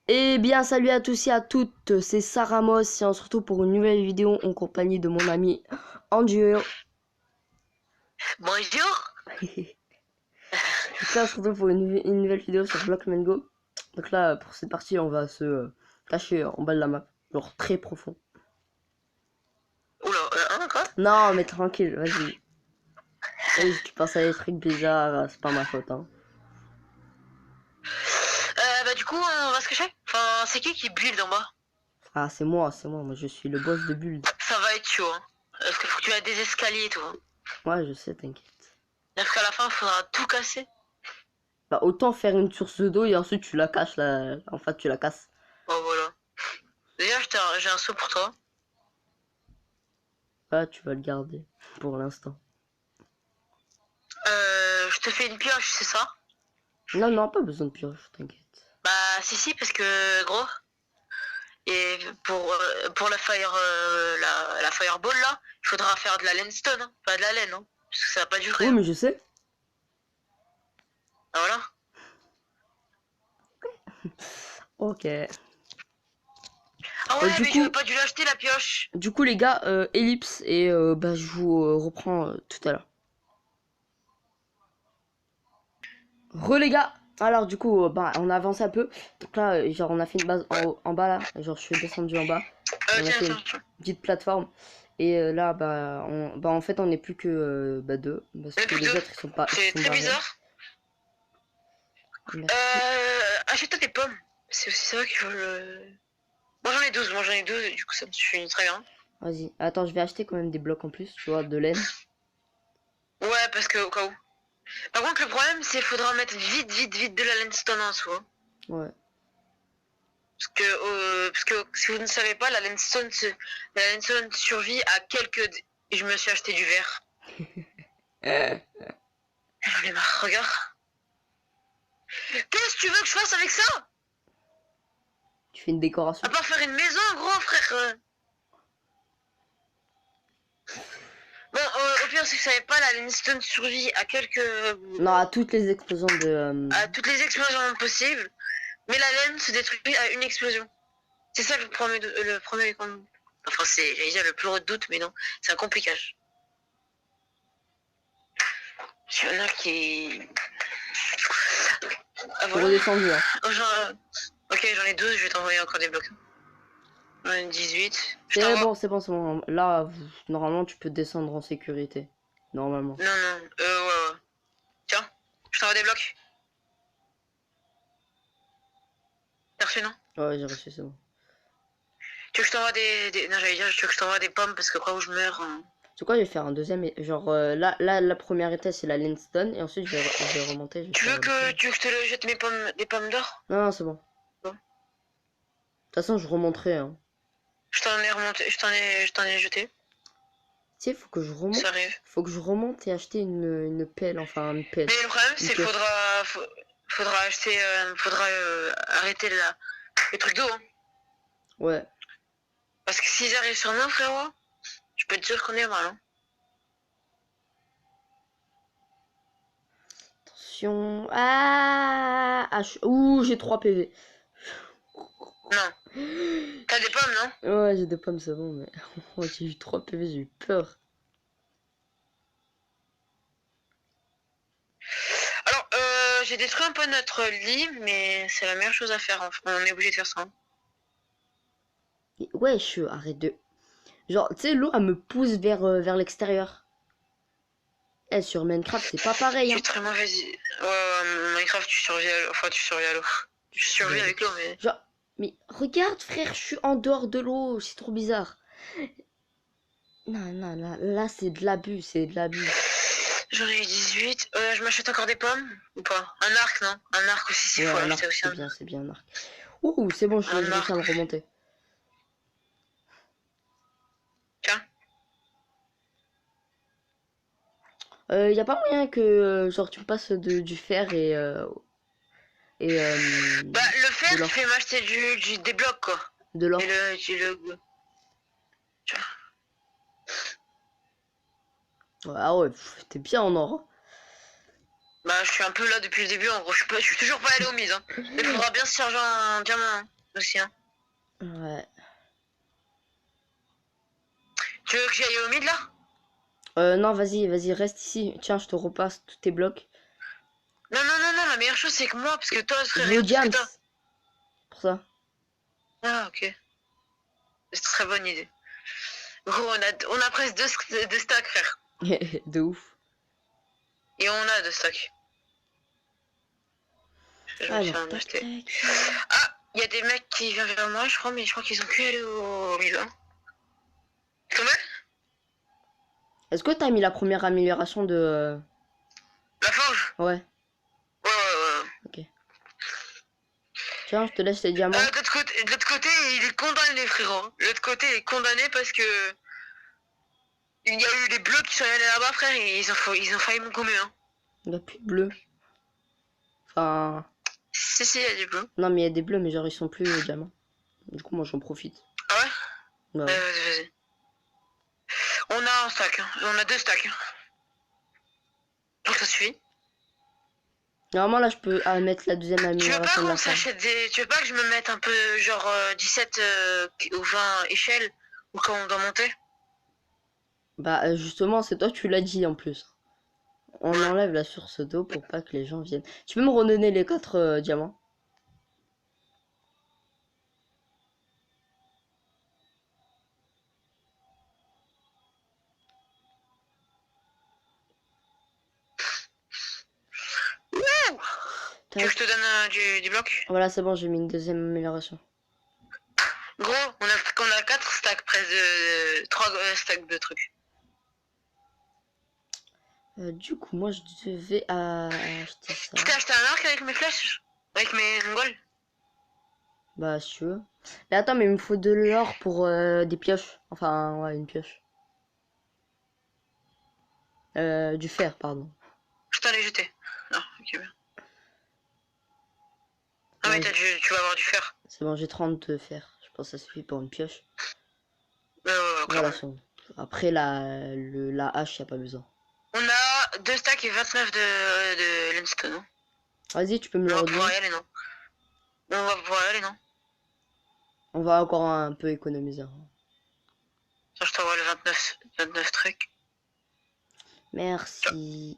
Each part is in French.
Eh bien, salut à tous et à toutes, c'est Saramos et on se retrouve pour une nouvelle vidéo en compagnie de mon ami Andrew. Bonjour. Donc là, on se retrouve pour une nouvelle vidéo sur Blockman Go. Donc là, pour cette partie, on va se cacher en bas de la map, genre très profond. Oula, quoi? Non, mais tranquille, vas-y. Vas-y, si tu penses à des trucs bizarres, c'est pas ma faute, hein. Bah du coup, on va se cacher. Enfin, c'est qui build en bas? Ah, moi je suis le boss de Build. Ça va être chaud, hein. Parce qu'il faut que tu aies des escaliers et tout, hein. Ouais, je sais, t'inquiète. Parce qu'à la fin, il faudra tout casser. Bah, autant faire une source d'eau et ensuite tu la caches, là. En fait, tu la casses. Bon, voilà. Déjà, j'ai un saut pour toi. Là, tu vas le garder pour l'instant. Je te fais une pioche, c'est ça? Non, non, pas besoin de pioche, t'inquiète. Bah, si, parce que, gros. Et pour la la fireball, là, il faudra faire de la limestone, hein. Pas de la laine, hein. Parce que ça va pas durer, Oui, hein. mais je sais. Ah, voilà. Ok. Ah ouais, Du mais j'aurais coup, pas dû l'acheter, la pioche. les gars, ellipse et bah je vous reprends tout à l'heure. Les gars. Alors du coup, bah on a avancé un peu. Donc là, genre on a fait une base en bas là. Genre je suis descendu en bas. On a fait une Tiens. petite plateforme. Et là, bah, en fait, on n'est plus que bah, deux. Parce Mais que plus les deux. autres, ils C'est sont très barrés. bizarre. Merci. Achète-toi des pommes. C'est aussi ça qu'il faut le... moi j'en ai 12, du coup ça me suffit très bien. Vas-y. Attends, je vais acheter quand même des blocs en plus, tu vois, de laine. Ouais, parce que au cas où. Par contre, le problème, c'est qu'il faudra mettre vite de la limestone en dessous, hein. Ouais. Parce que si vous ne savez pas, la limestone survit à quelques... Je me suis acheté du verre. J'en ai marre, regarde. Qu'est-ce que tu veux que je fasse avec ça? Tu fais une décoration. À part faire une maison, gros frère. Bon, au pire, si vous savez pas, la limestone survit à Non, à toutes les explosions de... à toutes les explosions possibles, mais la laine se détruit à une explosion. C'est ça le premier enfin, c'est, j'allais dire, le plus redoute, mais non, c'est un complicage. Il y en a qui... Ah, Je suis voilà. redescendu, hein. Ok, j'en ai 12, je vais t'envoyer encore des blocs. J'en ai 18. Je C'est t'envoie... bon, c'est bon, c'est bon. Là, normalement, tu peux descendre en sécurité. Normalement. Non, ouais. Tiens, je t'envoie des blocs. T'as reçu, non? Ouais, j'ai reçu, c'est bon. Tu veux que je t'envoie Non, j'allais dire, tu veux que je t'envoie des pommes parce que quoi où je meurs... hein. C'est quoi, je vais faire un deuxième. Genre, là, la première étape, c'est la limestone. Et ensuite, je vais remonter. Tu veux que je te le jette des pommes d'or? Non, non, c'est bon. Bon. De toute façon, je remonterai, hein. Je t'en ai remonté, je t'en ai jeté. Tu sais, faut que je remonte. Ça arrive. Faut que je remonte et acheter une pelle. Enfin, une pelle. Mais le problème, Une c'est qu'il pioche. faudra acheter, arrêter les trucs d'eau, hein. Ouais. Parce que s'ils arrivent sur nous, frérot, je peux te dire qu'on est mal, hein. Attention. Ah, ouh, j'ai 3 PV. Non. T'as des pommes, non? Ouais, j'ai des pommes, c'est bon, mais oh, j'ai eu 3 PV, j'ai eu peur. Alors, j'ai détruit un peu notre lit, mais c'est la meilleure chose à faire, hein. On est obligé de faire ça, hein. Wesh, arrête de... Genre, tu sais, l'eau, elle me pousse vers l'extérieur. Eh, sur Minecraft, c'est pas pareil, Je hein. suis très mauvaise. Ouais, Minecraft, tu survis à l'eau. Enfin, tu survis à l'eau. Je survis avec l'eau, mais... Genre, mais regarde, frère, je suis en dehors de l'eau, c'est trop bizarre. Non, non, là c'est de l'abus, c'est de l'abus. J'en ai eu 18. Je m'achète encore des pommes ou pas? Un arc, non? Un arc aussi, s'il Ouais, faut un acheter arc, aussi un arc. c'est bien un arc. Ouh, c'est bon, je Un réussis à me arc. remonter. Tiens. Y a pas moyen que, genre, tu me passes du fer et Bah, le fer, de tu l'or. fais m'acheter des blocs, quoi. De l'or. Et tu vois. Ah ouais, t'es bien en or. Bah, je suis un peu là depuis le début, en gros. Je suis toujours pas allé au mid. Hein. Il faudra bien se charger un diamant hein, aussi. Hein. Ouais. Tu veux que j'aille au mid là? Non, vas-y, reste ici. Tiens, je te repasse tous tes blocs. Non, la meilleure chose c'est que moi, parce que toi, Je frère, vais au regarde tout ce que Diams. t'as. Pour ça. Ah, ok. C'est une très bonne idée. Gros, on a presque deux stacks, frère. De ouf. Et on a deux stacks. Je vais Alors, faire en tac, acheter. tac. Ah, il y a des mecs qui viennent vers moi, je crois, mais je crois qu'ils ont pu aller au milieu. Tombé? Est-ce que t'as mis la première amélioration de... La forge? Ouais, Ouais. ok. Tiens, je te laisse les diamants. De l'autre côté, il est condamné, frérot. De l'autre côté, il est condamné parce que il y a eu des bleus qui sont allés là-bas, frère, et ils ont failli me gommer. Hein. Il n'y a plus de bleus. Enfin... Si, il y a des bleus. Non, mais il y a des bleus, mais genre, ils sont plus diamants. Du coup, moi, j'en profite. Ah ouais? Bah, ouais. Vas-y. On a un stack, hein. On a deux stacks. Hein. Donc ça suffit. Normalement, là, je peux mettre la deuxième Tu veux pas amélioration de la qu'on ferme. s'achète des... Tu veux pas que je me mette un peu genre 17 ou 20 échelles ou quand on doit monter? Bah, justement, c'est toi, tu l'as dit en plus. On Ouais. enlève la source d'eau pour pas que les gens viennent. Tu peux me redonner les 4 diamants? Wouh! Tu veux que Tac. je te donne du bloc? Voilà, c'est bon, j'ai mis une deuxième amélioration. Gros, on a 4 stacks presque de... 3 stacks de trucs. Du coup, moi, je devais acheter ça. Tu t'es acheté un arc avec mes flèches? Avec mes golds? Bah, si tu veux. Mais attends, mais il me faut de l'or pour des pioches. Enfin, ouais, une pioche. Du fer, pardon. Je t'en ai jeté. Ah, ok, bien. Ah, Ouais, mais tu vas avoir du fer. c'est bon, j'ai 30 de fer. Je pense que ça suffit pour une pioche. Ouais, Voilà, clairement. c'est bon. Après, la hache, y a pas besoin. On a 2 stacks et 29 de limestone. Hein. Vas-y, tu peux me le On va pouvoir redonner. y aller, non? On va pouvoir y aller, non? On va encore un peu économiser. Hein. Ça, je t'envoie le 29 trucs. Merci.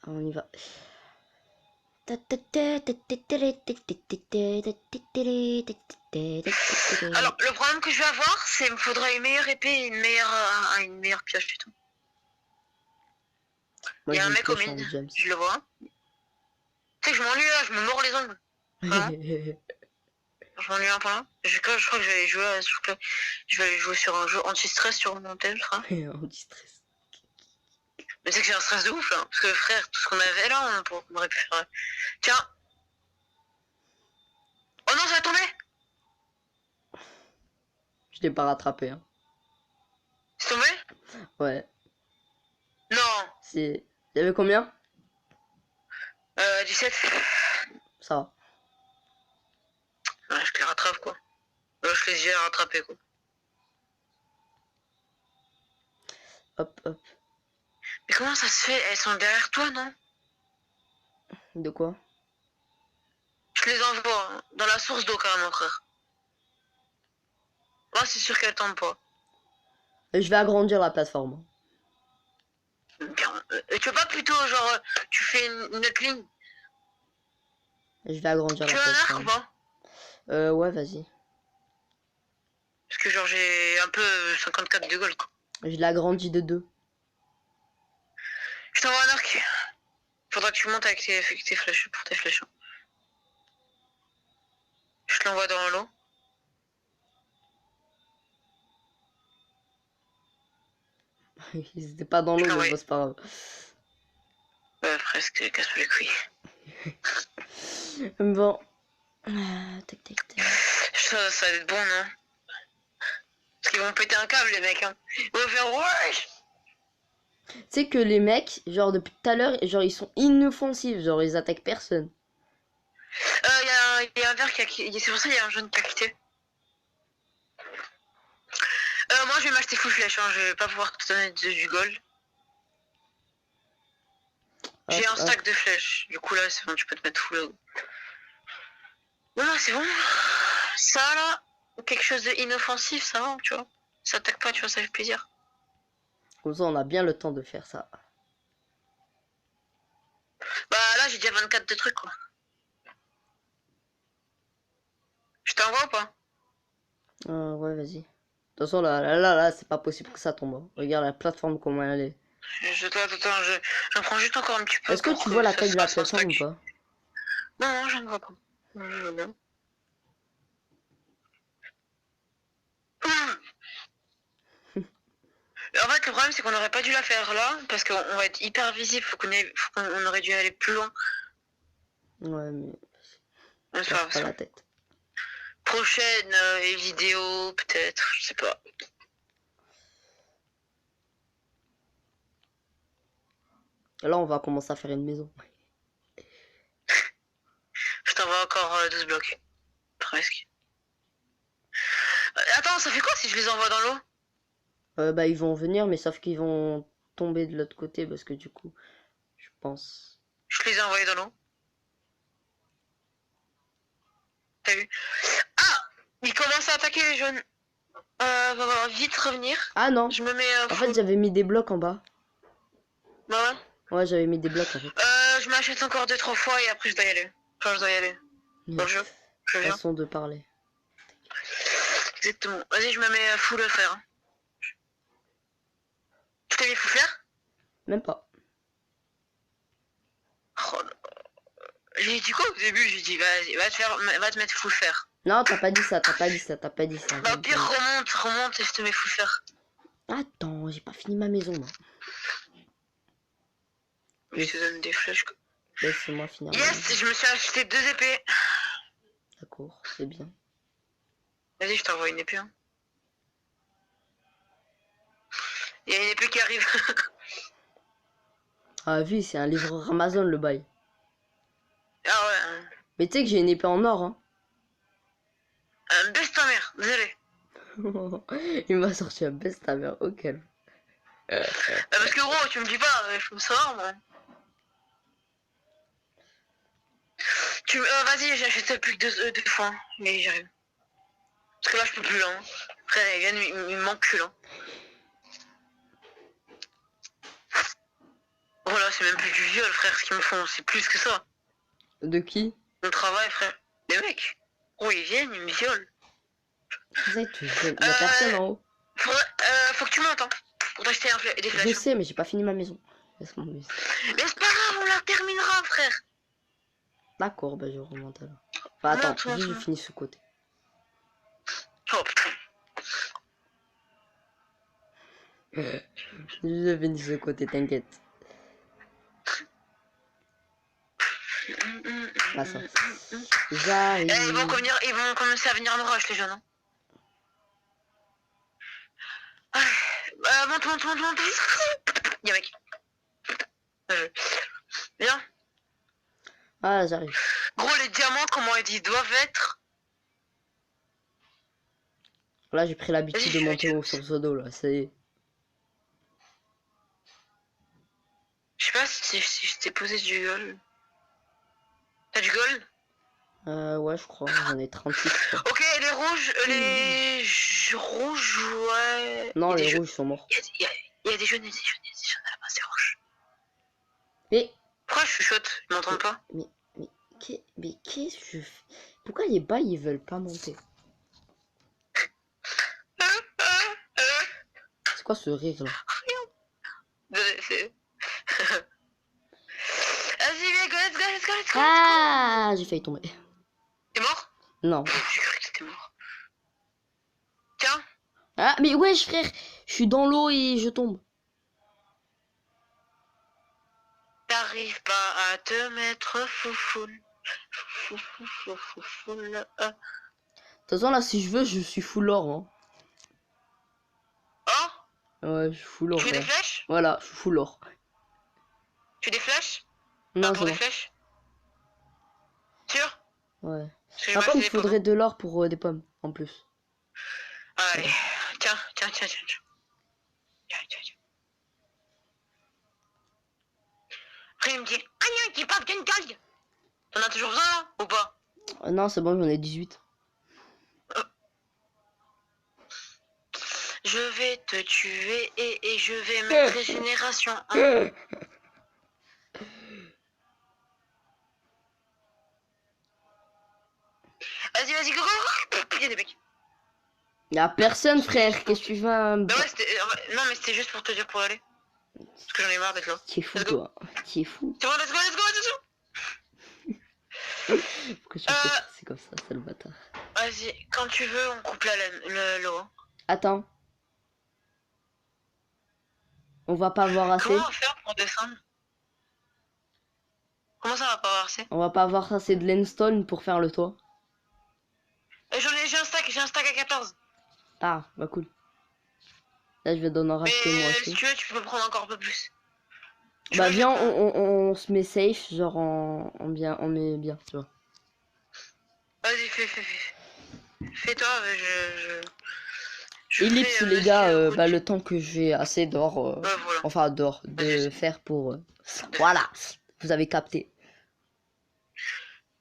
On y va. Alors, le problème que je vais avoir, c'est qu'il me faudra une meilleure épée et une meilleure pioche du tout. Moi, Il y a j'ai un une mec au pioche en mid, James. je le vois. Tu sais que je m'ennuie là, je me mords les ongles. Vraiment. Je m'ennuie un peu là. Je crois que je vais aller jouer je vais aller jouer sur un jeu anti-stress sur mon tel, frère. On dit stress. Mais c'est que j'ai un stress de ouf là. Parce que frère, tout ce qu'on avait là, on aurait pu faire. Tiens. Oh non, ça va tomber. Je l'ai pas rattrapé. Hein. C'est tombé? Ouais. Non. C'est. Il y avait combien? 17. Ça va. Ouais, je les rattrape quoi. Je les ai rattrapés quoi. Hop, hop. Mais comment ça se fait? Elles sont derrière toi, non? De quoi? Je les envoie hein, dans la source d'eau carrément, frère. Moi, c'est sûr qu'elles tombent pas. Et je vais agrandir la plateforme. Tu veux pas plutôt, genre, tu fais une autre ligne? Et je vais agrandir Tu la veux un arc ou plateforme. pas? Ouais, vas-y. Parce que, genre, j'ai un peu 54 de gold, quoi. Je l'ai agrandi de 2. Je t'envoie un arc. Faudra que tu montes avec tes flèches, pour tes flèches. Je te l'envoie dans l'eau. Ils étaient pas dans l'eau, mais ouais. bon, c'est pas grave. Presque, casse-toi les couilles. Bon. Tac, tac, tac. Ça va être bon, non? Parce qu'ils vont péter un câble, les mecs. Hein. Ils vont faire wesh. Tu sais que les mecs, genre depuis tout à l'heure, genre ils sont inoffensifs, genre ils attaquent personne. Y a un vert qui a quitté. C'est pour ça qu'il y a un jaune qui a quitté. Moi, je vais m'acheter full flèche. Hein. Je vais pas pouvoir te donner du gold. J'ai un hop. stack de flèches. Du coup, là, c'est bon, tu peux te mettre full. Non, c'est bon. Ça, là, quelque chose de inoffensif, ça va, tu vois. Ça attaque pas, tu vois, ça fait plaisir. Comme ça, on a bien le temps de faire ça. Bah, là, j'ai déjà 24 de trucs, quoi. Je t'envoie ou pas? Ouais, vas-y. De toute façon, là, c'est pas possible que ça tombe. Hein. Regarde la plateforme, comment elle est. Attends, j'en prends juste encore un petit peu. Est-ce que pour tu vois la ça taille se de la fasse un plateforme ou stack. pas? Non, je ne vois pas. Je vois bien. En fait, le problème, c'est qu'on n'aurait pas dû la faire là, parce qu'on va être hyper visible. Faut qu'on aurait dû aller plus loin. Ouais, mais C'est casse pas pas grave. la tête. Prochaine vidéo, peut-être, je sais pas. Là, on va commencer à faire une maison. Je t'envoie encore 12 blocs. Presque. Attends, ça fait quoi si je les envoie dans l'eau? Bah, ils vont venir, mais sauf qu'ils vont tomber de l'autre côté parce que du coup, je pense. Je les ai envoyés dans l'eau. T'as vu? Ah! Ils commencent à attaquer les jaunes. Va vite revenir. Ah non! Je me mets En full. fait, j'avais mis des blocs en bas. Bah ouais. Ouais, j'avais mis des blocs en fait. Je m'achète encore 2-3 fois et après je dois y aller. Enfin, je dois y aller. Dans le jeu. Je viens. Façon de parler. Exactement. Vas-y, je me mets full fer. Tu t'es mis full fer? Même pas. Oh, j'ai dit quoi au début? J'ai dit, vas-y, va te mettre full fer. Non, t'as pas dit ça, t'as pas dit ça, t'as pas dit ça. Bah, au pire, remonte et je te mets full fer. Attends, j'ai pas fini ma maison, moi. Je te donne des flèches, quoi. Laisse-moi finir ma maison. Yes, je me suis acheté 2 épées. D'accord, c'est bien. Vas-y, je t'envoie une épée. Hein. Il y a une épée qui arrive. Ah, oui, c'est un livreur Amazon le bail. Ah ouais. Mais tu sais que j'ai une épée en or, hein. Baisse ta mère, désolé. Il m'a sorti un best ta mère, ok. Parce que gros, tu me dis pas, je peux savoir moi. Vas-y, j'achète plus que deux fois, hein, mais j'arrive. Parce que là, je peux plus là. Hein. Après, il me manque que là. Voilà, c'est même plus du viol, frère, ce qu'ils me font, c'est plus que ça. De qui? Mon travail, frère. Les mecs, gros, ils viennent, ils me violent. Il y a personne en haut. Faut que tu montes, hein, pour t'acheter des flèches. Je sais, mais j'ai pas fini ma maison. Laisse-moi me laisser. Mais c'est pas grave, on la terminera, frère. D'accord, bah je remonte alors. Enfin, attends, Monte. je finis ce côté. Oh putain. Je finis ce côté, t'inquiète. Ah, ça. J'arrive. Ils vont commencer à venir me rush, les jeunes. Hein. Monte. Y'a mec. Viens. Ah, j'arrive. Gros, les diamants, comment ils doivent être. Là, j'ai pris l'habitude de monter haut sur ce dos, là. Ça y est. Je sais pas si je t'ai posé du gold. T'as du gold? Ouais, je crois. J'en ai 36, je crois. Ok, les rouges, rouges, ouais. Non, les rouges sont morts. Il y a des jaunes, là-bas, c'est rouge. Mais... Pourquoi je chuchote? Ils m'entendent pas? Mais qu'est-ce que je fais? Pourquoi les bails, ils veulent pas monter? C'est quoi ce rire, là? Vas-y, let's go. Ah, j'ai failli tomber. T'es mort? Non. J'ai cru que t'étais mort. Tiens. Ah, mais wesh, frère. Je suis dans l'eau et je tombe. T'arrives pas à te mettre foufoule. Foufoule. De toute façon, là, si je veux, je suis full or. Hein. Oh? Ouais, je suis full or. Tu veux des flèches? Voilà, je suis full or. Tu veux des flèches? Non, pour c'est des bon. flèches? Sûr? Ouais. Par contre, il faudrait de l'or pour des pommes, en plus. Allez, tiens. Après, il me dit, ah non, tu pas une calgue. T'en as toujours besoin, là, ou pas? Non, c'est bon, j'en ai 18. Je vais te tuer et je vais mettre régénération 1. Vas-y, vas-y, go, go, go. Il y a des mecs. Y'a personne, frère. Qu'est-ce que tu vas... Bah ouais, non, mais c'était juste pour te dire pour aller. Parce que j'en ai marre d'être là. T'es fou, Let's go. toi. T'es fou. C'est bon, let's go, attention. Pourquoi tu me fais stresser comme ça, sale bâtard? Vas-y, quand tu veux, on coupe la laine, l'eau. Attends. On va pas avoir assez. Comment on va faire pour descendre? Comment ça va pas avoir assez? On va pas avoir assez de limestone pour faire le toit. J'ai un stack à 14. Ah, bah cool. Là, je vais donner un racheter moi Mais aussi. si tu veux, tu peux prendre encore un peu plus. Bah viens, on se met safe, genre on met bien, tu vois. Vas-y, fais-toi, je Ellipse fais, les gars, monsieur bah le temps que j'ai assez d'or, voilà. enfin d'or, de faire pour... Voilà, vous avez capté.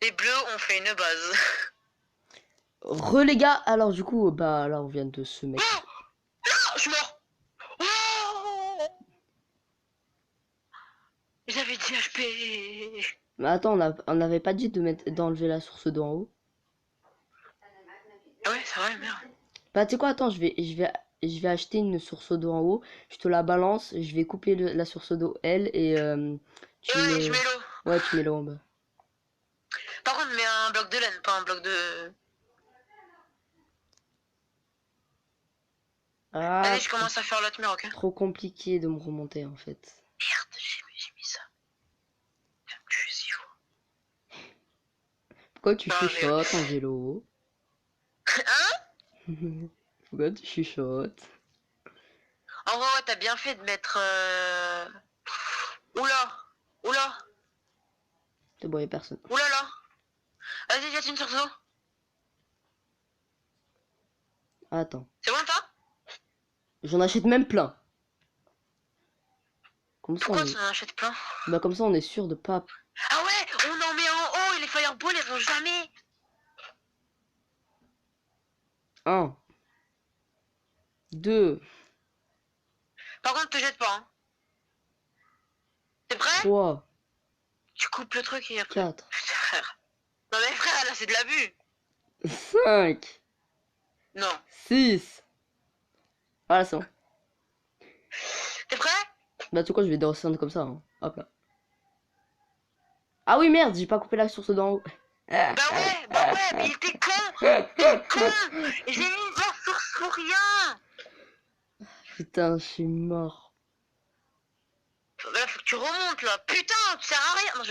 Les bleus ont fait une base. Les gars, alors du coup, bah là on vient de se mettre... Non, je suis mort. Oh, j'avais 10 HP. Mais attends, on n'avait pas dit d'enlever la source d'eau en haut. Ah ouais, c'est vrai, merde. Bah tu sais quoi, attends, je vais acheter une source d'eau en haut, je te la balance, je vais couper la source d'eau elle et tu Ouais, mets... je mets l'eau. Ouais, tu mets l'eau en bas. Par contre, mets un bloc de laine, pas un bloc de... Ah, Allez, je commence à faire l'autre mur, ok? trop compliqué de me remonter en fait. Merde, j'ai mis ça. Ça me tue 6 fois. Pourquoi tu Ah, chuchotes, Angelo? Hein? Pourquoi tu chuchotes? En vrai, ouais, t'as bien fait de mettre... Oula. Oula. C'est bon, y'a personne. Oula là. Vas-y, jette une source d'eau. Attends. C'est bon, toi? J'en achète même plein. Comme ça, Pourquoi tu en achètes plein? bah comme ça on est sûr de pas... Ah ouais, on en met en haut et les fireballs, elles vont jamais. 1 2 Par contre, te jette pas, hein. T'es prêt? 3 Tu coupes le truc et après... 4 Putain, frère. Non mais frère, là, c'est de l'abus. 5 Non. 6. Voilà, c'est bon. T'es prêt? Bah tu sais quoi, je vais descendre comme ça, hein. Hop là. Ah oui, merde, j'ai pas coupé la source d'en haut. Bah ouais, mais il était con. T'es con. J'ai mis la source pour rien. Putain, je suis mort. Là, faut que tu remontes, là. Putain, tu sers à rien. Non,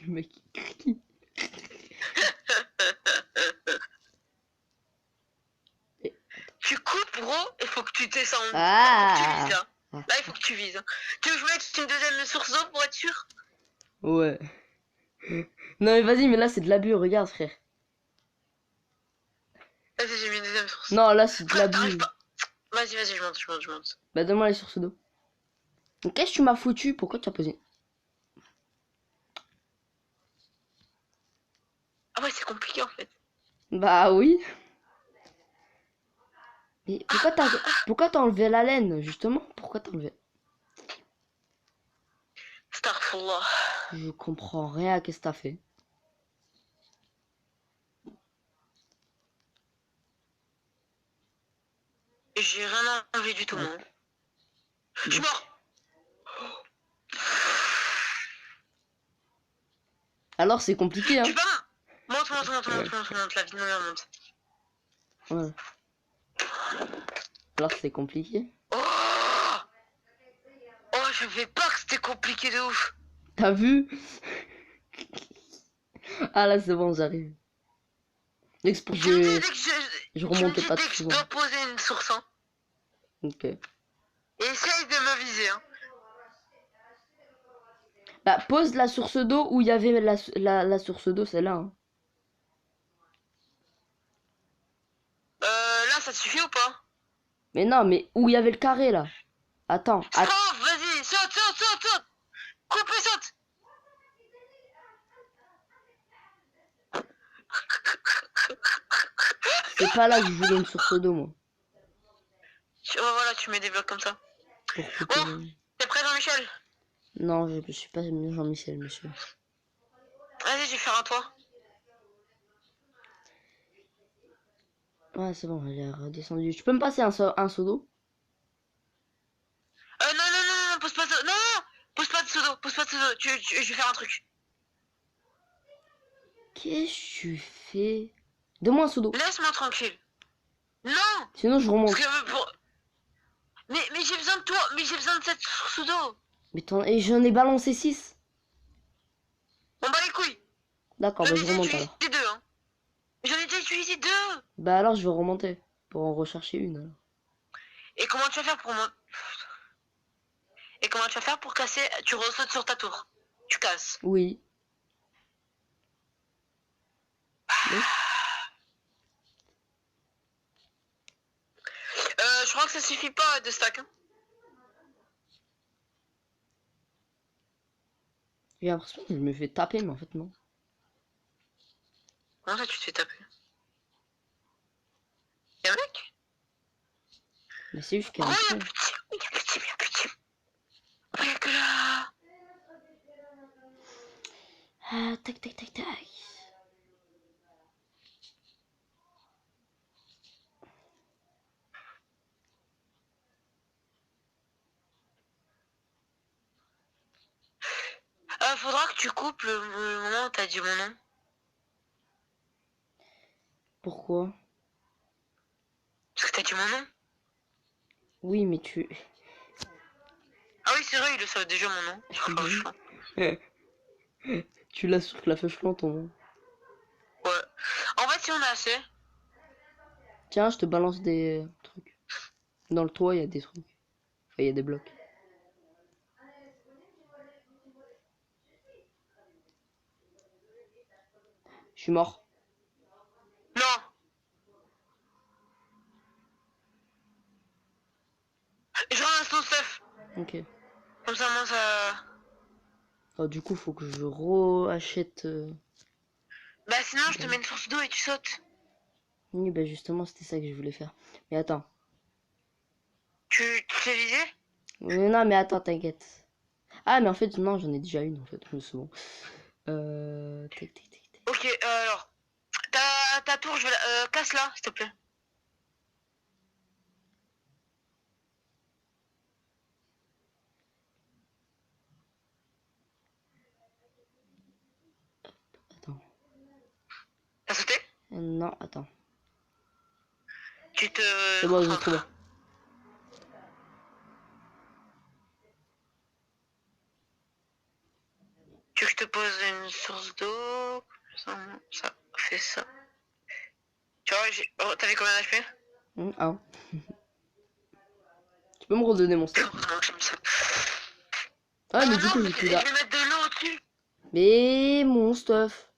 Le mec, Tu coupes, gros, il faut que tu descendes. Ah. Faut que tu vises, là. Là, il faut que tu vises. Tu veux que je mette une deuxième source d'eau pour être sûr? Ouais. Non mais vas-y, mais là c'est de l'abus, regarde frère. Vas-y, j'ai mis une deuxième source. Non, là c'est de Frère, l'abus. t'arrives pas. Vas-y, je monte. Bah donne-moi les sources d'eau. Qu'est-ce que tu m'as foutu? Pourquoi tu as posé? Ah ouais, c'est compliqué en fait. Bah oui. Mais pourquoi t'as enlevé la laine, justement? Pourquoi t'as enlevé? Starfullah. Je comprends rien à qu'est-ce que t'as fait. J'ai rien enlevé du tout, moi. Je suis mort. Alors c'est compliqué, hein? Tu pas? Monte, la vie de monte. Ouais. Alors c'est compliqué. Oh, je savais pas que c'était compliqué de ouf. T'as vu? Ah là c'est bon, j'arrive. Je remontais pas dès tout que je souvent. dois poser une source, hein. Ok. Et essaye de me viser, hein. Bah pose la source d'eau où il y avait la source d'eau, c'est là, hein. Là, ça te suffit ou pas? Mais non, mais où il y avait le carré là? Attends. Vas-y, saute. Coupe et saute. C'est pas là que je voulais une source d'eau, moi. Ouais, voilà, tu mets des blocs comme ça. Pour que Bon, t'es prêt, Jean-Michel? Non, je suis pas Jean-Michel, monsieur. Vas-y, je vais faire un toit. Ouais, c'est bon, elle est redescendue. Tu peux me passer un seau d'eau? Non, pose pas de... Non, pose pas de pseudo, pose pas de pseudo. Je vais faire un truc. Qu'est-ce que tu fais? Donne-moi un seau d'eau. Laisse-moi tranquille. Non. Sinon, je remonte. Parce que mais j'ai besoin de toi, mais j'ai besoin de cette pseudo. Mais et j'en ai balancé 6. On bat les couilles. D'accord, J'en bah ai je déjà remonte utilisé alors. 2, hein. J'en ai déjà utilisé 2. Bah alors, je vais remonter. Pour en rechercher une, alors. Et comment tu vas faire pour Et comment tu vas faire pour casser? Tu ressautes sur ta tour. Tu casses. Oui. Oui. Je crois que ça suffit pas de stack. Hein. J'ai l'impression que je me fais taper, mais en fait, non. En fait, tu te fais taper. Y'a un mec? Mais c'est juste qu'il y Oh, a y'a un plus de team. Y'a plus de team, y'a plus de team. Oh, y'a que là. Ah, tac, tac, tac, tac. Faudra que tu coupes le moment où t'as dit mon nom. Pourquoi? Parce que t'as dit mon nom. Oui, mais tu... Ah oui, c'est vrai, il le savent déjà mon nom. Tu l'as sur la feuille ton nom. Ouais. En fait, si on a assez. Tiens, je te balance des trucs. Dans le toit, il y a des trucs. Enfin, il y a des blocs. Je suis mort. Non. Je ramasse ton stuff. Ok. Comme ça, moi, ça... Oh, du coup, faut que je re-achète... Bah sinon, je te mets une source d'eau et tu sautes. Oui, bah justement, c'était ça que je voulais faire. Mais attends. Tu t'es visé? Non, mais attends, t'inquiète. Ah, mais en fait, non, j'en ai déjà une, en fait. C'est bon. Tac, tac, tac, tac. Ok, alors. Ta tour, je vais la... casse-la, s'il te plaît. Attends. T'as sauté? Non, attends. Tu te... C'est bon, je l'ai trouvé. Tu veux que je te pose une source d'eau? Ça fait ça. Tu vois, oh, t'avais combien d'HP? Ah. Tu peux me redonner mon stuff? Ah, mais du coup, j'ai plus là. Je vais mettre de l'eau au-dessus. Mais mon stuff.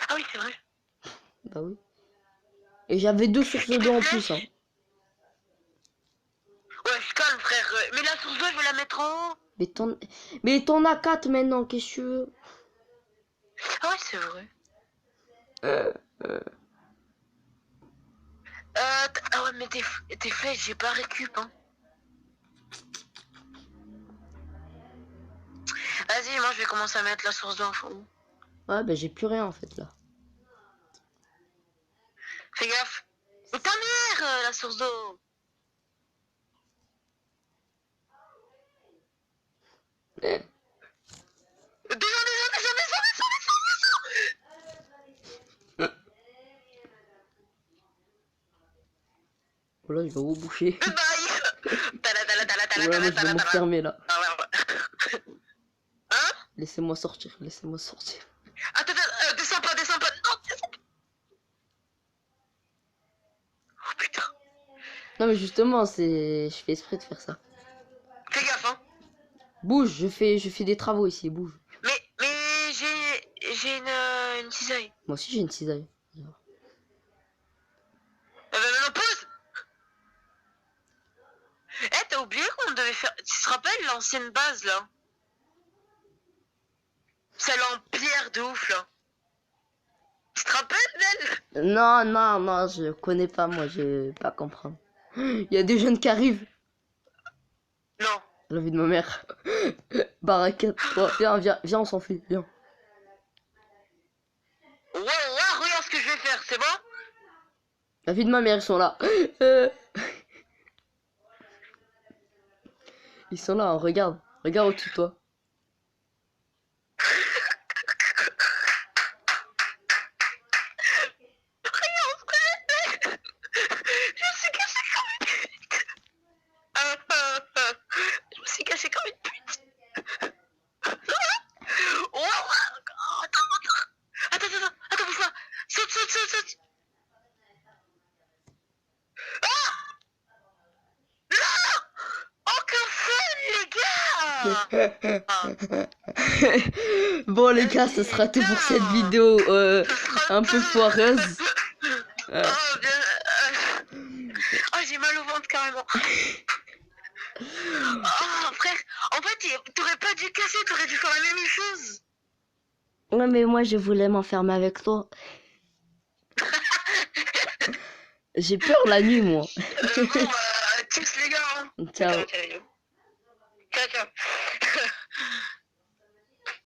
Ah oui, c'est vrai. Bah oui. Et j'avais 2 sources d'eau en plus, hein. Ouais, je calme, frère. Mais la source d'eau, je vais la mettre en haut. Mais t'en as 4 maintenant, qu'est-ce que tu veux? Ah ouais, c'est vrai. Ah ouais, mais tes flèches, j'ai pas récup, hein. Vas-y, moi, je vais commencer à mettre la source d'eau en fond. Ouais, bah j'ai plus rien, en fait, là. Fais gaffe. Mais ta mère, la source d'eau. Descends. Voilà, je vais reboucher. Bye. Voilà, moi, je vais m'enfermer, là. Ah ouais. Hein? Laissez-moi sortir, laissez-moi sortir. Attends, descends pas. Non, descends pas. Oh putain. Non, mais justement, je fais exprès de faire ça. Fais gaffe, hein. Bouge, je fais des travaux ici, bouge. Mais j'ai une cisaille. Moi aussi, j'ai une cisaille. Maintenant, pause. Eh, t'as oublié qu'on devait faire... Tu te rappelles l'ancienne base, là? Celle en pierre de ouf, là. Tu te rappelles d'elle? Non, non, non, je connais pas, moi, je vais pas comprendre. Il y a des jeunes qui arrivent. Non. La vie de ma mère. Baraquette. Oh, viens, viens, viens, on s'enfuit, viens. Ouais, ouais, regarde ce que je vais faire, c'est bon? La vie de ma mère, ils sont là. Euh, Ils sont là, hein, regarde. Regarde au-dessus de toi. Regarde ce que j'ai fait. Je me suis caché comme une pute. Je me suis caché comme une pute. Oh, attends, bouge pas. Saute. Encore fun, les gars. Bon les gars, ce sera tout pour cette vidéo un peu foireuse. Oh, bien. Oh, j'ai mal au ventre carrément. Oh, frère, en fait, t'aurais pas dû casser, t'aurais dû faire la même chose. Ouais, mais moi je voulais m'enfermer avec toi. J'ai peur la nuit, moi. Bon, bah, tchuss les gars. Hein. Ciao. Ciao.